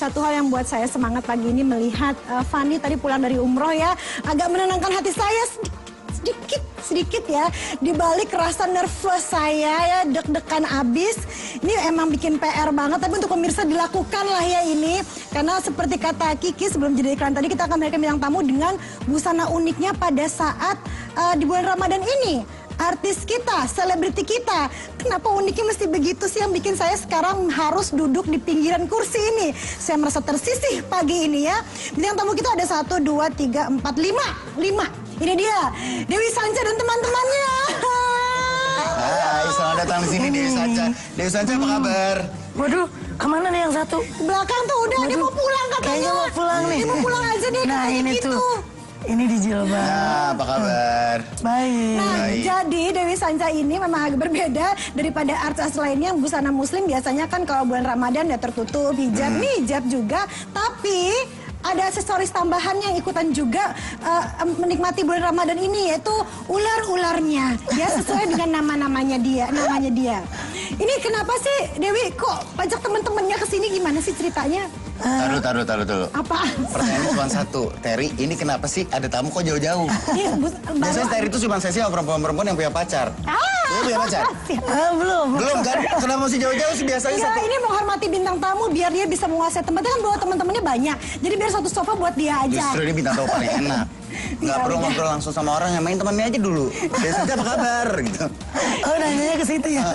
satu hal yang buat saya semangat pagi ini melihat Fanny tadi pulang dari umroh ya, agak menenangkan hati saya sedikit ya. Di balik rasa nervous saya ya, deg-degan abis. Ini emang bikin PR banget, tapi untuk pemirsa dilakukan lah ya ini. Karena seperti kata Kiki sebelum jadi iklan tadi, kita akan memberikan bintang tamu dengan busana uniknya pada saat di bulan Ramadan ini. Artis kita, selebriti kita. Kenapa uniknya mesti begitu sih yang bikin saya sekarang harus duduk di pinggiran kursi ini? Saya merasa tersisih pagi ini ya. Bintang tamu kita ada 1, 2, 3, 4, 5. Ini dia, Dewi Sanca dan teman-temannya. Hai, selamat datang di sini Dewi Sanca. Dewi Sanca apa kabar? Waduh, kemana nih yang satu? Belakang tuh udah, dia mau pulang katanya. Kayaknya mau pulang nih. Dia mau pulang aja deh. Nah ini gitu. Tuh. Ini di jilbab. Nah, apa kabar? Baik. Nah, Baik. jadi Dewi Sanca ini memang agak berbeda daripada artis lainnya yang busana muslim. Biasanya kan kalau bulan Ramadan ya tertutup, hijab, nih hijab juga. Tapi ada aksesoris tambahan yang ikutan juga menikmati bulan Ramadan ini, yaitu ular-ularnya. Dia sesuai dengan namanya dia. Ini kenapa sih Dewi kok pajak temen-temennya kesini, gimana sih ceritanya? Taruh. Apa? Pertanyaannya cuma satu, Terry, ini kenapa sih ada tamu kok jauh-jauh? Biasanya Terry itu cuma sesi sama perempuan-perempuan yang punya pacar. Dia punya pacar? Belum kan? Kenapa masih jauh-jauh sih biasanya ya, satu? ini menghormati bintang tamu biar dia bisa menguasai tempatnya, kan bawa teman-temannya banyak. Jadi biar satu sofa buat dia aja. Justru ini bintang tamu paling enak. Nggak perlu ngobrol langsung sama orang, yang main temannya aja dulu. Biasanya apa kabar gitu. Oh, nanyanya ke situ ya?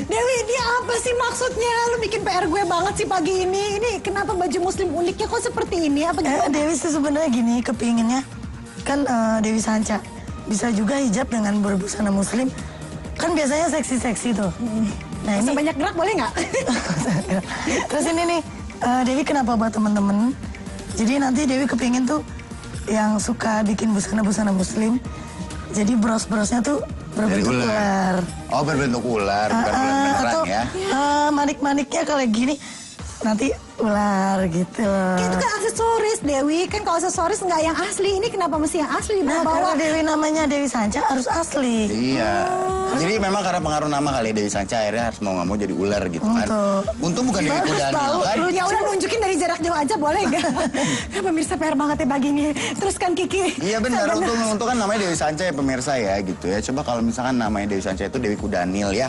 Dewi, dia apa sih maksudnya? Lu bikin PR gue banget sih pagi ini. Ini kenapa baju muslim uniknya kok seperti ini? Apa gimana? Dewi sih sebenarnya gini, kepinginnya kan Dewi Sanca bisa juga hijab dengan berbusana muslim. Kan biasanya seksi-seksi tuh. Nah, ini banyak gerak boleh nggak? Terus ini nih, Dewi kenapa buat temen-temen? Jadi nanti Dewi kepingin tuh yang suka bikin busana-busana muslim. Jadi bros-brosnya tuh berbentuk ular. Oh, berbentuk ular, bukan ular beneran atau, ya? Manik-maniknya kalau gini nanti ular gitu. Itu kan aksesoris, Dewi. Kan kalau aksesoris nggak yang asli. Ini kenapa mesti yang asli Nah, dibawa? karena Dewi namanya Dewi Sanca harus asli. Iya. Jadi memang karena pengaruh nama kali Dewi Sanca akhirnya harus mau nggak mau jadi ular gitu kan. Untung bukan Dewi Kudaniel kan. Ya udah nunjukin dari jarak jauh aja boleh nggak? Kan pemirsa PR banget ya pagi ini. Terus kan Kiki. Iya benar, untung kan namanya Dewi Sanca ya pemirsa ya gitu ya. Coba kalau misalkan namanya Dewi Sanca itu Dewi Kudaniel ya.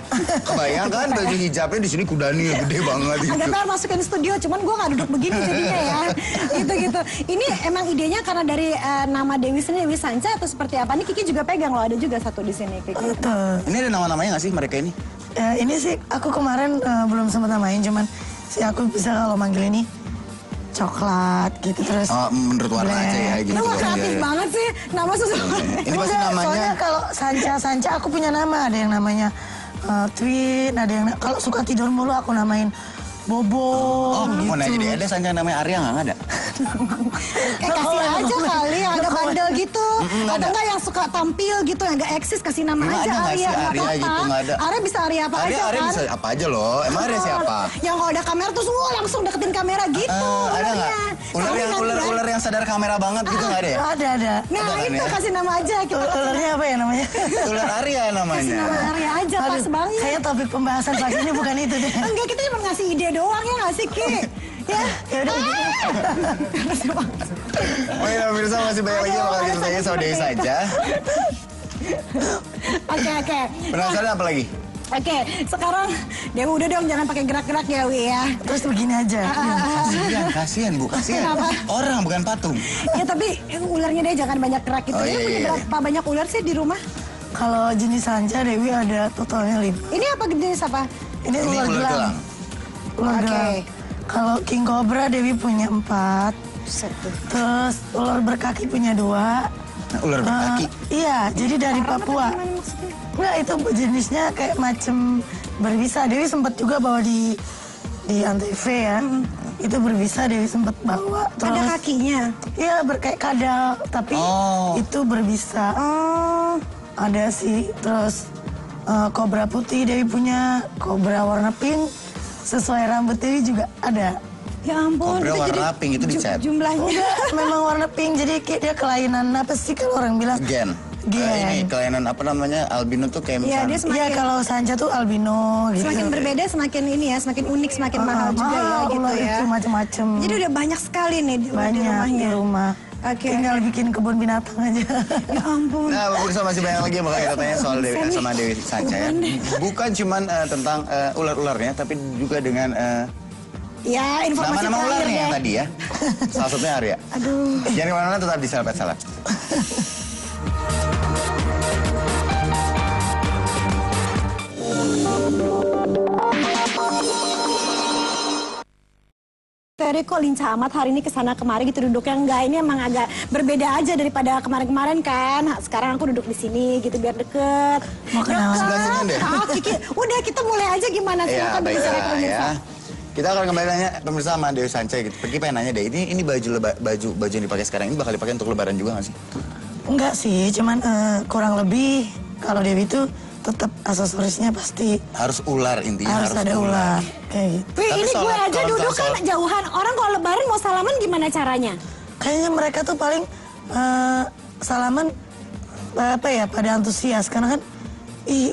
Kebayang kan baju hijabnya di sini Kudaniel gede banget gitu. Ada PR masukin studio, cuman gue nggak duduk begini jadinya ya. Gitu. Ini emang idenya karena dari nama Dewi sendiri, Dewi Sanca atau seperti apa? Ini Kiki juga pegang loh, ada juga satu di sini Kiki. Ini ada nama-namanya nggak sih mereka ini? Ini sih aku kemarin belum sempat namain, cuman sih aku bisa kalau manggil ini coklat gitu terus. Oh, menurut warna aja ya gitu. Lu kreatif banget sih, nama sesuatu. Ini pasti namanya. Soalnya kalau Sanca aku punya nama, ada yang namanya Twin, ada yang kalau suka tidur mulu aku namain Bobo. Gitu. Mau nanya deh, ada Sanca namanya Arya nggak ada? Kasih aja kali yang agak bandel gitu. Atau enggak yang suka tampil gitu, yang agak eksis, kasih nama Emang aja ada nggak sih Arya. Arya gitu, nggak ada. Arya bisa Arya apa aja Arya kan? bisa apa aja loh. Emang Arya siapa? Yang kalau ada kamera tuh langsung deketin kamera gitu. Ada nggak? Ular yang sadar kamera banget gitu nggak ada ya? Ada. Nah itu kasih nama aja kita. Ularnya apa ya namanya? Ular Arya namanya. Kasih nama Arya aja, pas banget. Kayak topik pembahasan pagi ini bukan itu deh. Enggak, kita cuma ngasih ide doang ya nggak sih Ki? Ya udah. Oh iya, pemirsa masih banyak lagi yang bakal kita tanya sama Dewi Sanca. Oke. Penasaran apa lagi? Oke, sekarang Dewi udah dong jangan pakai gerak-gerak ya Wi ya. Terus begini aja. Kasihan Bu, kasihan. Kenapa? Orang bukan patung. Ya tapi ularnya deh jangan banyak gerak gitu. Ini punya berapa banyak ular sih di rumah? Kalau jenis Sanca Dewi ada totalnya 5. Ini apa jenis apa? Ini ular gelang. Ular gelang. Kalau King Cobra Dewi punya 4. Terus ular berkaki punya 2. Ular berkaki? Iya, jadi dari Papua. Enggak, itu jenisnya kayak macam berbisa. Dewi sempat juga bawa di Antv ya. Itu berbisa Dewi sempat bawa. Terus, ada kakinya? Iya, kayak kadal, tapi itu berbisa. Ada sih. Terus kobra putih Dewi punya, kobra warna pink. Sesuai rambut Dewi juga ada. Ya ampun, kobra warna pink itu dicat. Jumlahnya memang warna pink, jadi kayak dia kelainan apa sih kalau orang bilang? Gen. Ini kelainan apa namanya albino tuh kayak Iya, misalnya. dia semakin, kalau Sanca tuh albino gitu. semakin berbeda, semakin ini ya, semakin unik, semakin mahal juga ya gitu ular ya. itu macam-macam. Jadi udah banyak sekali nih di Banyak rumahnya. di rumah. Oke. Tinggal bikin kebun binatang aja. Ya ampun. Nah, pemirsa masih banyak lagi yang bakal kita tanya soal sama Dewi Sanca ya. Bukan cuman tentang ular-ularnya, tapi juga dengan Ya, informasi nama-nama terakhir ularnya yang deh. tadi ya. Salah satunya Arya. Aduh. Jangan kemana-mana, tetap di Sahabat Salam. Ferry kok lincah amat hari ini kesana kemari gitu duduknya, enggak, ini emang agak berbeda aja daripada kemarin-kemarin kan. Sekarang aku duduk di sini gitu biar deket. Mau kenalan? Sebelah sini deh. Kiki, udah kita mulai aja gimana sih? Iya, baiklah ya. Kita akan kembali nanya pemirsa sama Dewi Sanca gitu. Pergi pengen nanya deh, ini baju yang dipakai sekarang ini bakal dipakai untuk lebaran juga nggak sih? Enggak sih, cuman kurang lebih kalau Dewi itu tetap aksesorisnya pasti Harus ular intinya, harus ada ular. Kayak gitu. Wih, Tapi ini gue sholat- aja kalau duduk kan sholat- jauhan. Orang kalau lebaran mau salaman gimana caranya? Kayaknya mereka tuh paling salaman apa ya, pada antusias karena kan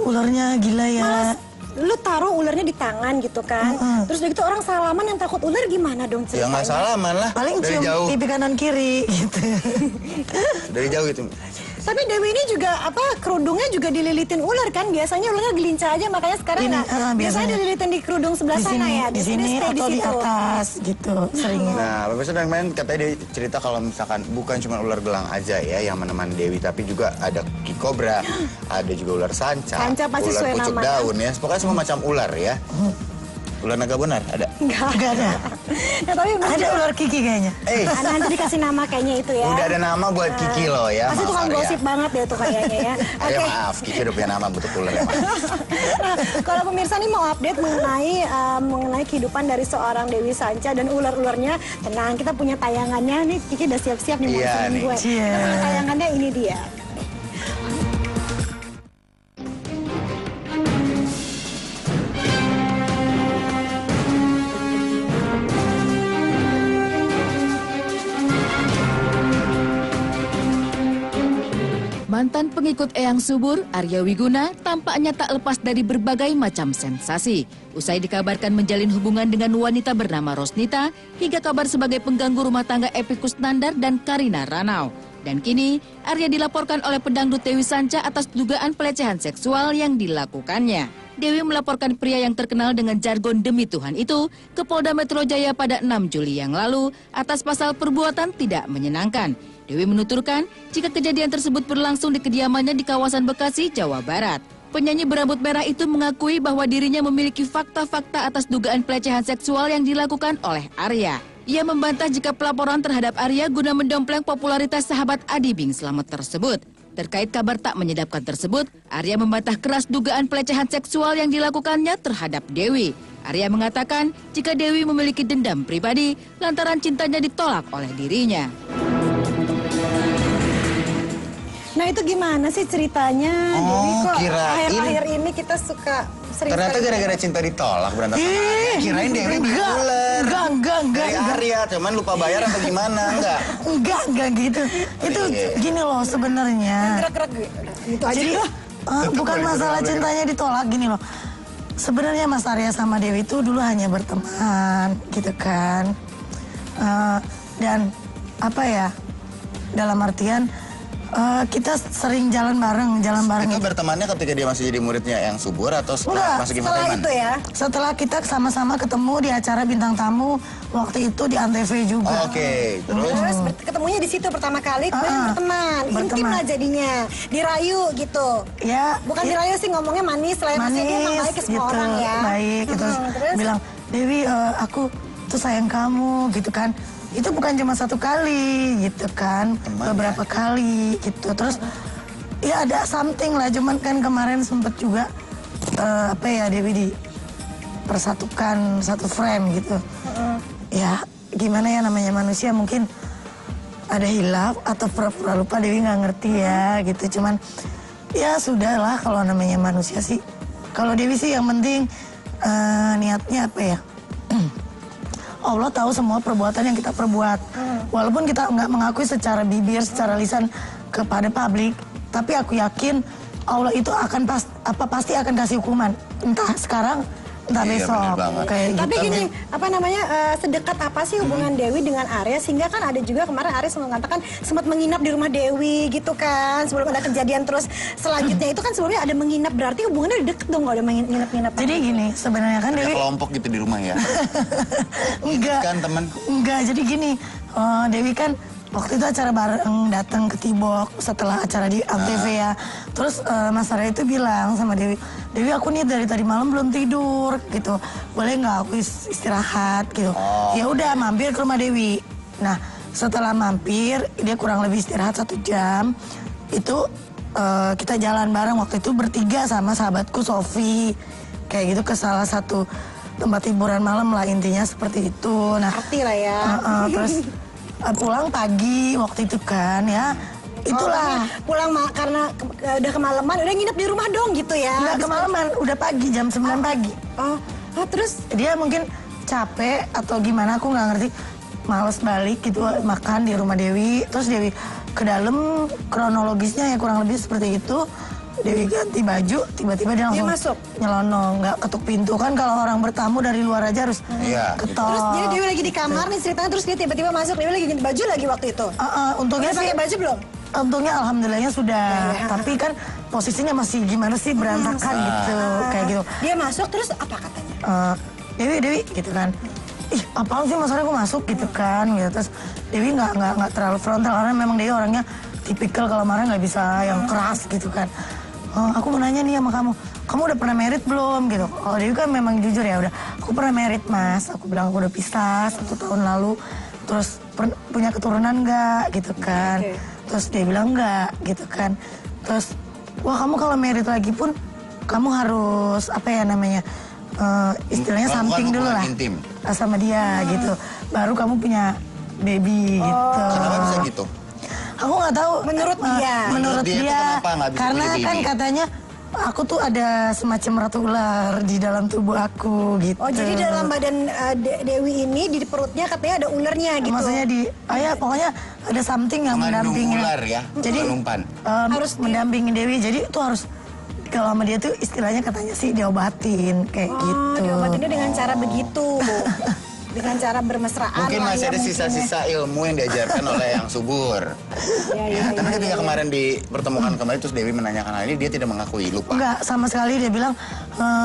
ularnya gila ya. Malas lu taruh ularnya di tangan gitu kan. Terus udah gitu orang salaman yang takut ular gimana dong Ya ceritanya? nggak salaman lah, Paling dari cium jauh, pipi kanan kiri gitu. dari jauh gitu. Tapi Dewi ini juga kerudungnya juga dililitin ular kan? Biasanya ularnya gelincah aja, makanya sekarang Ini, nggak. Biasanya biasanya. dililitin di kerudung sebelah Di sana sini, ya. di sini stay atau di situ. atas gitu seringnya. Nah, pemirsa dan main katanya dia cerita kalau misalkan bukan cuma ular gelang aja ya yang menemani Dewi, tapi juga ada kikobra, ada juga ular sanca, Sanca pasti ular sesuai pucuk nama. daun ya. Pokoknya semua macam ular ya. Ular naga bonar ada. Enggak ada. Ya, tapi Ada ular kiki kayaknya. nanti dikasih nama kayaknya itu ya. Udah ada nama buat Kiki loh ya. Pasti maaf, tukang Arya. gosip banget ya tuh kayaknya ya. Ya maaf, Kiki udah punya nama butuh ular ya maaf. Nah, kalau pemirsa nih mau update mengenai kehidupan dari seorang Dewi Sanca dan ular-ularnya, tenang, kita punya tayangannya nih. Kiki udah siap-siap nih mau Iya nemenin nih. gue. Iya. Nah, tayangannya ini dia. Mantan pengikut Eyang Subur, Arya Wiguna, tampaknya tak lepas dari berbagai macam sensasi. Usai dikabarkan menjalin hubungan dengan wanita bernama Rosnita, hingga kabar sebagai pengganggu rumah tangga Epy Kusnandar dan Karina Ranau. Dan kini, Arya dilaporkan oleh pedangdut Dewi Sanca atas dugaan pelecehan seksual yang dilakukannya. Dewi melaporkan pria yang terkenal dengan jargon demi Tuhan itu ke Polda Metro Jaya pada 6 Juli yang lalu atas pasal perbuatan tidak menyenangkan. Dewi menuturkan jika kejadian tersebut berlangsung di kediamannya di kawasan Bekasi, Jawa Barat. Penyanyi berambut merah itu mengakui bahwa dirinya memiliki fakta-fakta atas dugaan pelecehan seksual yang dilakukan oleh Arya. Ia membantah jika pelaporan terhadap Arya guna mendompleng popularitas sahabat Adi Bing Slamet tersebut. Terkait kabar tak menyedapkan tersebut, Arya membantah keras dugaan pelecehan seksual yang dilakukannya terhadap Dewi. Arya mengatakan jika Dewi memiliki dendam pribadi lantaran cintanya ditolak oleh dirinya. Nah itu gimana sih ceritanya? Dewi kok kirain- akhir-akhir ini kita suka sering. Ternyata gara-gara cinta ditolak berantem sama Arya. Kirain Dewi beli ular. Enggak. Dari Arya, cuman lupa bayar atau gimana? Enggak gitu. Itu Iya. gini loh sebenarnya. Gerak-gerak gitu aja. Jadi bukan masalah cintanya ditolak, gini loh. Sebenarnya Mas Arya sama Dewi itu dulu hanya berteman gitu kan. Dan apa ya, dalam artian kita sering jalan bareng Itu itu. bertemannya ketika dia masih jadi muridnya yang subur atau Enggak, masuk Gima Setelah Taiman? itu ya. Setelah kita sama-sama ketemu di acara bintang tamu waktu itu di Antv juga. Oke, terus? Terus ketemunya di situ pertama kali, kemudian berteman. Intim berteman. lah jadinya. Dirayu gitu. Ya, Bukan dirayu sih, ngomongnya manis lah ya. Maksudnya dia emang baik ke semua gitu, orang ya. baik gitu. Terus? Bilang, Dewi aku tuh sayang kamu gitu kan. Itu bukan cuma satu kali gitu kan, Teman, beberapa kali gitu. Terus ya ada something lah, cuman kan kemarin sempet juga Dewi dipersatukan satu frame gitu. Ya gimana ya, namanya manusia mungkin ada hilaf atau pura-pura lupa, Dewi nggak ngerti ya gitu. Cuman ya sudahlah, kalau namanya manusia sih. Kalau Dewi sih yang penting niatnya apa ya? Allah tahu semua perbuatan yang kita perbuat. Walaupun kita nggak mengakui secara bibir, secara lisan kepada publik, Tapi aku yakin Allah itu pasti akan kasih hukuman. Entah sekarang, entah Iya, besok. bener banget. Kayak gitu. Tapi gini, sedekat apa sih hubungan Dewi dengan Arya sehingga kan ada juga kemarin Arya mengatakan sempat menginap di rumah Dewi gitu kan sebelum ada kejadian terus selanjutnya itu kan sebelumnya ada menginap berarti hubungannya udah deket dong kalau ada menginap-nginap. Jadi gini, sebenarnya kan Ada Dewi kelompok gitu di rumah ya. enggak Kan teman. enggak, jadi gini, Dewi kan waktu itu acara bareng datang ke Tibok setelah acara di Antv ya. Terus Mas Arya itu bilang sama Dewi, Dewi aku nih dari tadi malam belum tidur gitu. Boleh nggak aku istirahat gitu. Ya udah mampir ke rumah Dewi. Nah setelah mampir dia kurang lebih istirahat 1 jam. Itu kita jalan bareng waktu itu bertiga sama sahabatku Sofi. Kayak gitu ke salah satu tempat hiburan malam lah intinya seperti itu. Nah Arti lah ya. terus pulang pagi waktu itu kan ya. Itulah. Pulang karena udah kemalaman, udah nginep di rumah dong gitu ya. Nggak kemalaman, udah pagi, jam 9 pagi. Terus Dia mungkin capek atau gimana, aku nggak ngerti. Males balik gitu, makan di rumah Dewi. Terus Dewi ke dalam, kronologisnya ya kurang lebih seperti itu. Dewi ganti baju, tiba-tiba dia langsung masuk? nyelonong, nggak ketuk pintu. Kan kalau orang bertamu dari luar aja harus Iya, ketok. Terus jadi Dewi lagi di kamar nih ceritanya terus dia tiba-tiba masuk, Dewi lagi ganti baju lagi waktu itu. Untungnya Udah pakai sih, baju belum? untungnya alhamdulillahnya sudah. Tapi kan posisinya masih gimana sih, berantakan gitu, kayak gitu. Dia masuk terus apa katanya? Dewi gitu kan, ih apaan sih Mas Arya kok masuk gitu kan gitu. Terus Dewi nggak terlalu frontal karena memang Dewi orangnya tipikal kalau marah nggak bisa yang keras gitu kan. Aku mau nanya nih sama kamu udah pernah merit belum gitu. Oh Dewi kan memang jujur ya, udah aku pernah merit Mas. Aku bilang aku udah pisah 1 tahun lalu. Terus punya keturunan nggak gitu kan. Terus dia bilang enggak gitu kan. Terus wah kamu kalau merit lagi pun kamu harus apa ya namanya, istilahnya something dulu lah intim sama dia gitu. Baru kamu punya baby gitu. Kenapa bisa gitu? Aku nggak tahu. Menurut dia. Menurut Dia tuh dia. kenapa nggak bisa Karena punya kan baby? katanya aku tuh ada semacam ratu ular di dalam tubuh aku gitu. Oh jadi dalam badan Dewi ini di perutnya katanya ada ulernya gitu. Maksudnya pokoknya ada something yang Mengandung mendampingi. ular ya, Jadi bukan umpan. harus mendampingi Dewi. Jadi itu harus kalau sama dia tuh istilahnya katanya sih diobatin kayak gitu. Diobatinnya dengan cara begitu. Dengan cara bermesraan. Mungkin lah masih ya, ada sisa-sisa ilmu yang diajarkan oleh yang subur. Tapi ketika kemarin dipertemukan kembali terus Dewi menanyakan hal ini, dia tidak mengakui, lupa. Enggak, sama sekali dia bilang,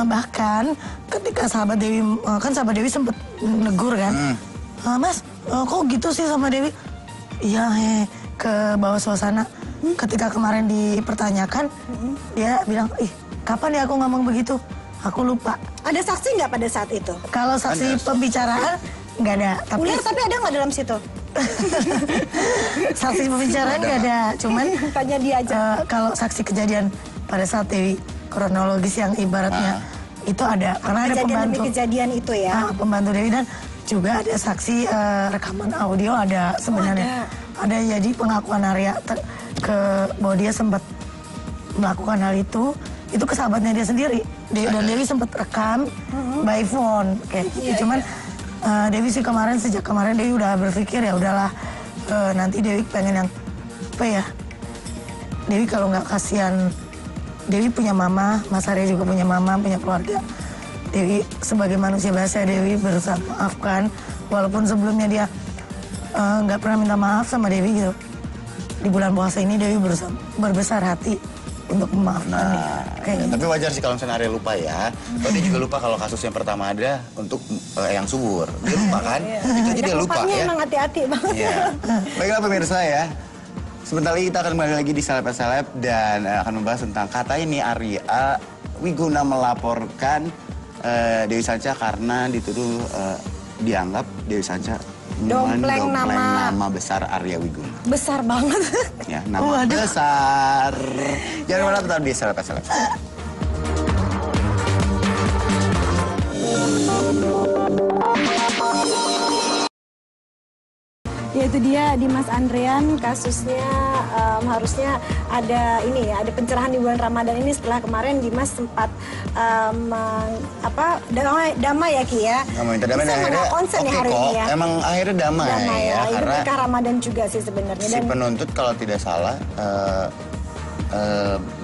bahkan ketika sahabat Dewi, kan sahabat Dewi sempet negur kan. Mas, kok gitu sih sama Dewi? Iya, ke bawah suasana. Ketika kemarin dipertanyakan, dia bilang, ih kapan ya aku ngomong begitu? Aku lupa. Ada saksi nggak pada saat itu? Kalau saksi pembicaraan, nggak ada. Ular tapi ada nggak dalam situ? Saksi pembicaraan nggak ada. Cuman Tanya dia aja. kalau saksi kejadian pada saat Dewi kronologis yang ibaratnya itu ada. Karena ada Kejadian pembantu. demi kejadian itu ya. Pembantu Dewi dan juga ada saksi rekaman audio ada sebenarnya. Ada jadi pengakuan Arya bahwa dia sempat melakukan hal itu ke sahabatnya dia sendiri. Dan Dewi sempat rekam by phone kayak gitu. Cuman Dewi sih sejak kemarin Dewi udah berpikir ya udahlah, nanti Dewi pengen yang apa ya, Dewi kalau nggak kasihan, Dewi punya mama, Mas Arya juga punya mama, punya keluarga. Dewi sebagai manusia biasa Dewi berusaha maafkan, walaupun sebelumnya dia nggak pernah minta maaf sama Dewi gitu. Di bulan puasa ini Dewi berusaha berbesar hati untuk memaafkan dia. Kayak gitu. Tapi wajar sih kalau misalnya Arya lupa ya. Kalau dia juga lupa kalau kasus yang pertama ada untuk yang subur. Dia lupa kan? Itu aja dia lupa Lupanya ya. emang hati-hati banget. Iya. Baiklah pemirsa ya. Sebentar lagi kita akan kembali lagi di Seleb dan akan membahas tentang kata ini Arya Wiguna melaporkan Dewi Sanca karena dituduh dianggap Dewi Sanca Dompleng nama besar Arya Wiguna. Besar banget. Ya, nama besar. Jangan lupa tetap di Seleb. Ya itu dia Dimas Andrian, kasusnya harusnya ada ini ya, ada pencerahan di bulan Ramadan ini setelah kemarin Dimas sempat damai ya Ki ya. Minta damai Bisa akhirnya konsen ya hari kok. ini ya. Emang akhirnya damai ya, Ini karena berkah Ramadan juga sih sebenarnya. si penuntut kalau tidak salah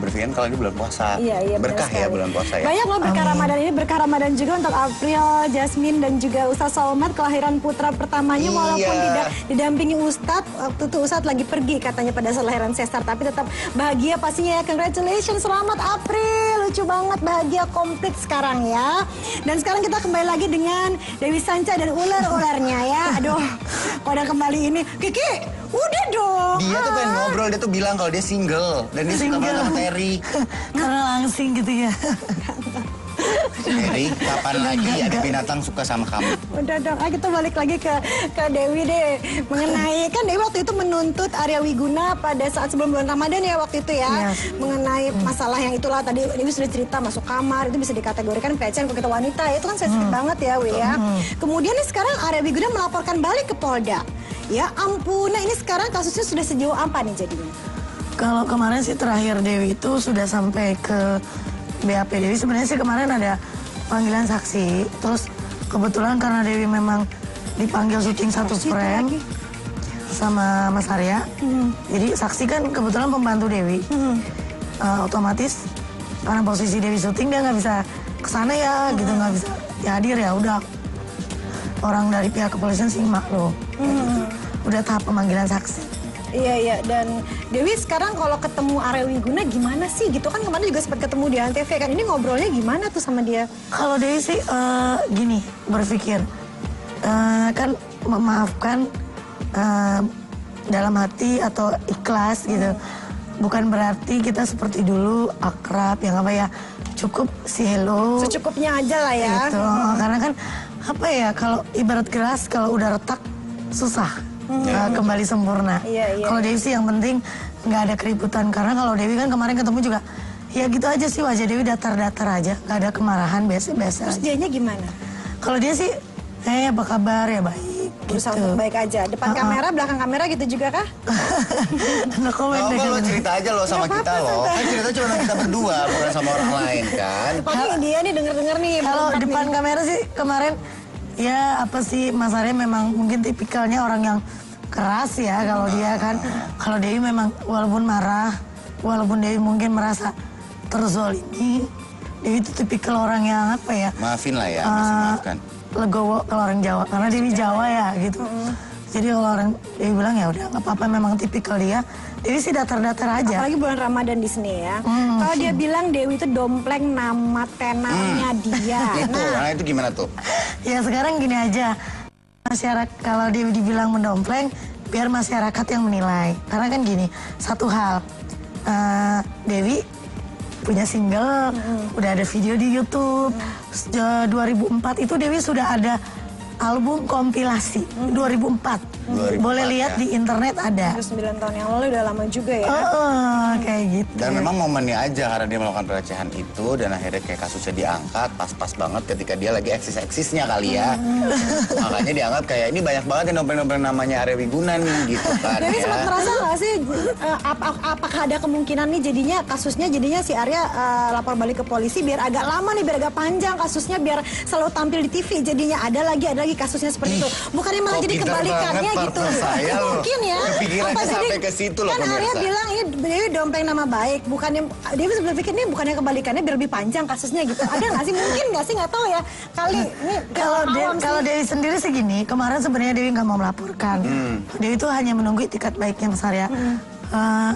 berpikir kalau ini bulan puasa. Iya, Berkah ya bulan puasa ya. Banyak loh berkah Ramadan ini, berkah Ramadan juga untuk April, Jasmine dan juga Ustadz Somad, kelahiran putra pertamanya walaupun tidak didampingi Ustadz. Waktu itu Ustadz lagi pergi katanya pada saat lahiran Sestar, tapi tetap bahagia pastinya ya. Congratulations, selamat April, lucu banget, bahagia komplit sekarang ya. Dan sekarang kita kembali lagi dengan Dewi Sanca dan ular-ularnya ya. Aduh, udah kembali ini. Kiki, udah dong. Dia tuh pengen ngobrol, dia tuh bilang kalau dia single dan dia suka banget sama Terry. Karena langsing gitu ya. Terry, kapan lagi ada binatang suka sama kamu? Udah dong, kita balik lagi ke Dewi deh. Mengenai, kan Dewi waktu itu menuntut Arya Wiguna pada saat sebelum bulan Ramadan ya waktu itu ya. Yes. Mengenai masalah yang itulah tadi Dewi sudah cerita masuk kamar, itu bisa dikategorikan pelecehan kalau kita wanita. Itu kan sensitif banget ya Wi ya. Kemudian nih sekarang Arya Wiguna melaporkan balik ke Polda. Ya ampun, nah ini sekarang kasusnya sudah sejauh apa nih jadinya? Kalau kemarin sih terakhir Dewi itu sudah sampai ke BAP. Dewi sebenarnya sih kemarin ada panggilan saksi. Terus kebetulan karena Dewi memang dipanggil syuting satu frame sama Mas Arya. Jadi saksi kan kebetulan pembantu Dewi. Otomatis karena posisi Dewi syuting dia nggak bisa kesana ya gitu, nggak bisa ya hadir ya udah. Orang dari pihak kepolisian sih maklum. Udah tahap pemanggilan saksi. Iya, dan Dewi sekarang kalau ketemu Arya Wiguna gimana sih gitu, kan kemarin juga sempat ketemu di Antv kan, ini ngobrolnya gimana tuh sama dia? Kalau Dewi sih gini, berpikir kan memaafkan dalam hati atau ikhlas gitu. Bukan berarti kita seperti dulu akrab yang apa ya, cukup si hello. Secukupnya aja lah ya. Gitu. Karena kan apa ya, kalau ibarat gelas kalau udah retak susah kembali sempurna. Iya. Kalau Dewi sih yang penting nggak ada keributan, karena kalau Dewi kan kemarin ketemu juga ya gitu aja sih, wajah Dewi datar-datar aja, nggak ada kemarahan, biasa-biasa. Terus dianya gimana? Kalau dia sih apa kabar ya, baik. Berusaha Gitu. untuk baik aja. Depan kamera, belakang kamera gitu juga kah? No comment deh. Lo cerita aja lo sama kita lo. Kan cerita cuma sama kita berdua, bukan sama orang lain kan. Paling dia nih denger-denger nih. Kalau berempat depan nih. kamera sih kemarin ya apa sih, Mas Arya memang mungkin tipikalnya orang yang keras ya kalau dia kan. Kalau Dewi memang walaupun marah, walaupun Dewi mungkin merasa terzolimi, Dewi itu tipikal orang yang apa ya? Maafin lah ya, masih maafkan. Legowo kalau orang Jawa, karena Dewi Jawa ya gitu. Jadi kalau orang Dewi bilang ya udah nggak apa-apa, memang tipikal dia. Dewi sih datar-datar aja. Apalagi bulan Ramadan di sini ya. Kalau dia bilang Dewi itu dompleng nama tenornya dia. Nah itu gimana tuh? Ya sekarang gini aja, masyarakat kalau Dewi dibilang mendompleng, biar masyarakat yang menilai. Karena kan gini, satu hal, Dewi punya single, udah ada video di YouTube. 2004 itu Dewi sudah ada album kompilasi 2004. Boleh lihat ya. di internet ada. 9 tahun yang lalu udah lama juga ya. Kayak gitu. Dan memang momennya aja karena dia melakukan pelecehan itu dan akhirnya kayak kasusnya diangkat pas-pas banget ketika dia lagi eksis-eksisnya kali ya. Makanya dianggap kayak ini banyak banget yang dompleng-dompleng namanya Arya Wiguna nih gitu kan. Dewi ya. sempat merasa nggak sih apakah ada kemungkinan nih jadinya kasusnya si Arya lapor balik ke polisi biar agak lama nih, biar agak panjang kasusnya, biar selalu tampil di TV, jadinya ada lagi kasusnya seperti itu. Bukannya malah kok jadi pintar kebalikannya banget gitu. saya loh. Mungkin ya. Kepikirannya sampai ke situ loh, kan Arya pemirsa. bilang ini Dewi dompleng nama baik, bukannya Dewi berpikir ini bukannya kebalikannya biar lebih panjang kasusnya gitu. Ada nggak sih? Mungkin nggak sih, nggak tahu ya. Kali ini Kalau Dewi sendiri sih gini, kemarin sebenarnya Dewi nggak mau melaporkan. Dewi itu hanya menunggu itikat baiknya Mas Arya.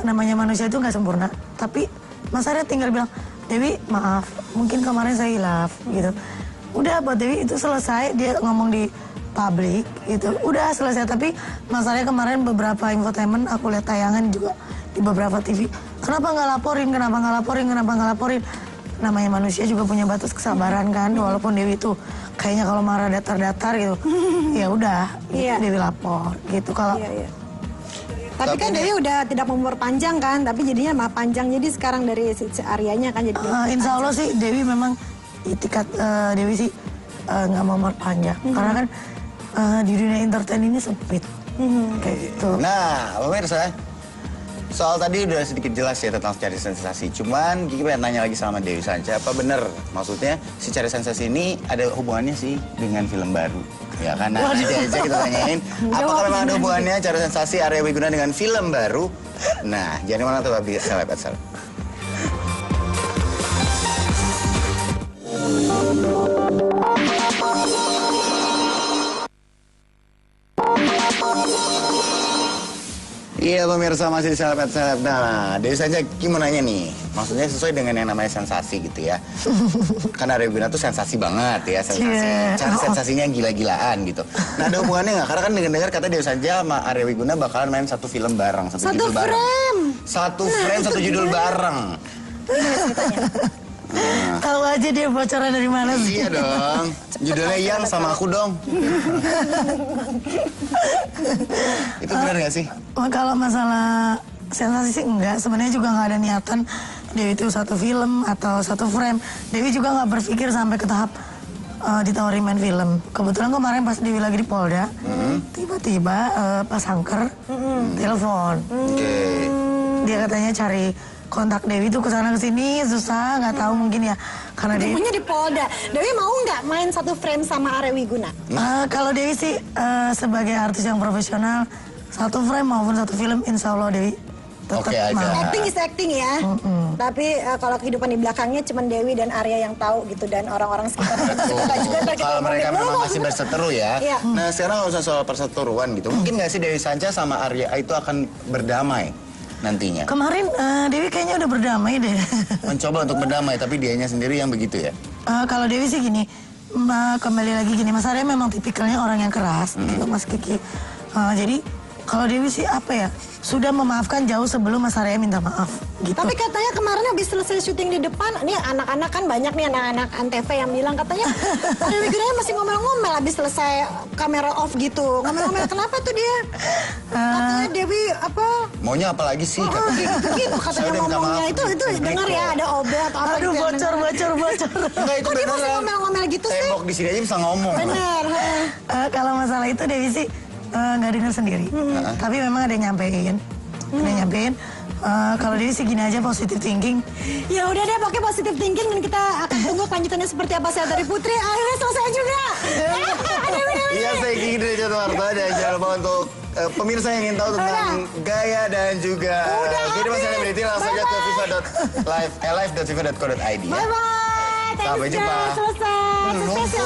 Namanya manusia itu nggak sempurna. Tapi Mas Arya tinggal bilang, Dewi maaf, mungkin kemarin saya hilaf gitu. Udah buat Dewi itu selesai, dia ngomong di publik gitu, udah selesai. Tapi Mas Arya kemarin beberapa infotainment aku lihat tayangan juga di beberapa TV. Kenapa nggak laporin? Namanya manusia juga punya batas kesabaran kan. Walaupun Dewi itu kayaknya kalau marah datar-datar gitu, ya udah, gitu, Dewi lapor gitu. Kalau tapi kan Dewi udah tidak mau memperpanjang kan, tapi jadinya malah panjang. Jadi sekarang dari si Aryanya kan jadi insya Allah sih Dewi memang itikat Dewi sih nggak mau memperpanjang. Karena kan di dunia entertain ini sempit. Kayak gitu. Nah, pemirsa, soal tadi udah sedikit jelas ya tentang cari sensasi. Cuman Kiki pengen tanya lagi sama Dewi Sanca, apa bener maksudnya si cari sensasi ini ada hubungannya sih dengan film baru? Ya kan, nah, nanti aja kita tanyain. Apakah memang ada hubungannya cari sensasi Arya Wiguna dengan film baru? Nah, jangan mana tuh Seleb. Iya pemirsa, masih di Seleb. Nah, Dewi Sanja mau nanya nih, maksudnya sesuai dengan yang namanya sensasi gitu ya. Kan Arya Wiguna tuh sensasi banget ya, sensasinya yang gila-gilaan gitu. Nah ada hubungannya nggak? Karena kan dengar-dengar kata Dewi Sanja sama Arya Wiguna bakalan main satu film bareng, satu frame, satu judul bareng. Tahu aja dia bocoran dari mana sih? Iya dong, judulnya Yang sama aku dong. Itu benar nggak sih? Kalau masalah sensasi sih enggak, sebenarnya juga nggak ada niatan Dewi itu satu film atau satu frame. Dewi juga nggak berpikir sampai ke tahap ditawarin main film. Kebetulan kemarin pas Dewi lagi di Polda, tiba-tiba pas Angker telepon. Dia katanya cari kontak Dewi tuh kesana kesini susah, nggak tahu mungkin ya karena Dewi di Polda. Dewi mau nggak main satu frame sama Arya Wiguna? Kalau Dewi sih sebagai artis yang profesional, satu frame maupun satu film, insya Allah Dewi tetap mau. Acting is acting ya. Tapi kalau kehidupan di belakangnya cuma Dewi dan Arya yang tahu gitu, dan orang-orang sekitar. Kalau mereka memang masih berseteru ya. Nah sekarang nggak usah soal perseteruan gitu. Mungkin nggak sih Dewi Sanja sama Arya itu akan berdamai nantinya? Kemarin Dewi kayaknya udah berdamai deh. Mencoba untuk berdamai, tapi dianya sendiri yang begitu ya? Kalau Dewi sih gini, kembali lagi gini, Mas Arya memang tipikalnya orang yang keras, gitu Mas Kiki. Jadi kalau Dewi sih apa ya, sudah memaafkan jauh sebelum Mas Arya minta maaf. Gitu. Tapi katanya kemarin habis selesai syuting di depan, nih anak-anak kan banyak nih anak-anak Antv yang bilang katanya Arya Wiguna masih ngomel-ngomel habis selesai kamera off gitu. Ngomel-ngomel kenapa tuh dia? Katanya Dewi apa? Maunya apa lagi sih? Gitu katanya ngomongnya itu dengar ya ada obel atau apa. Aduh gitu bocor. Enggak, itu kok dia masih ngomel-ngomel gitu sih? Tembok di sini aja bisa ngomong. Bener. Kalau masalah itu Dewi sih nggak dengar sendiri. Tapi memang ada yang nyampein. Kalau Dewi sih gini aja, positive thinking. Ya udah deh, pakai positive thinking dan kita akan tunggu kelanjutannya seperti apa. Saya dari Putri, akhirnya selesai juga. Iya, saya Kiki dari Jakarta, dan jangan lupa untuk pemirsa yang ingin tahu tentang gaya dan juga kehidupan selebriti, langsung saja ke live.viva.co.id ya. Bye bye. Sampai jumpa. Selesai. Sukses ya,